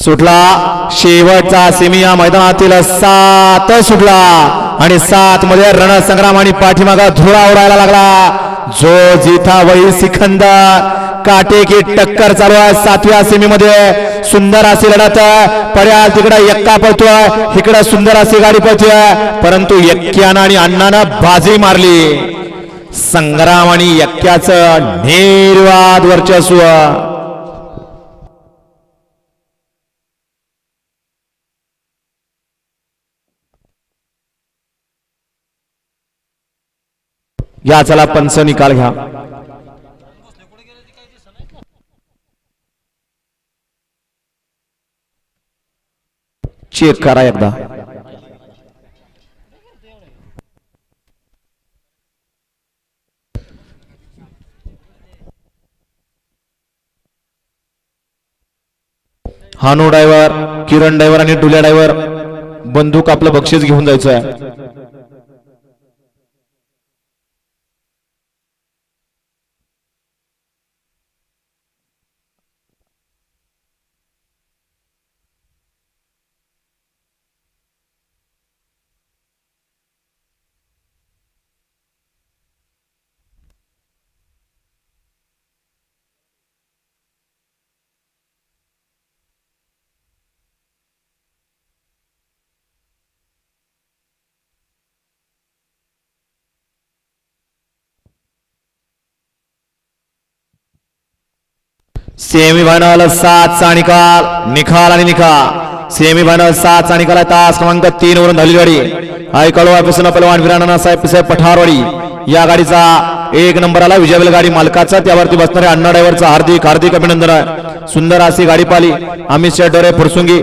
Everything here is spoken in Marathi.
सुटला शेवटचा सेमी या मैदानातील 7 सुटला आणि 7 मध्ये रणसंग्राम आणि पाठीमागा धुळा उडायला लागला। जो जिथा वही सिकंदर काटे की टक्कर चालू आहे 7व्या सेमी मध्ये। सुंदर अशी लढत पर्याल तिकडे एक्का पळतोय, इकडे सुंदर अशी गाडी पळतोय, परंतु एक्क्यानं आणि अण्णानं बाजी मारली। संग्राम आणि एक्क्याचं निर्वाद वर्चस्व। या चला पंच निकाल घ्या। चेक करा एकदा। हानू ड्रायव्हर, किरण ड्रायव्हर आणि डुल्या ड्रायव्हर बंदूक आपलं बक्षीस घेऊन जायचं आहे। सेमीफायनल 7 चा निकाल आणि निकाल। सेमीफायनल 7 चा निकाल आहे। तास क्रमांक 3 वरून झालेली गाडी ऐकलो ऑफिसर पहलवान वीरांना साहेब पठारवाडी या गाडीचा 1 नंबर आला। विजयवेल गाडी मालकाचा, त्यावरती बसणारे अण्णा ड्रायव्हरचा हार्दिक अभिनंदन आहे। सुंदर अशी गाडी पाली अमित शेठ डोरे फुरसुंगी।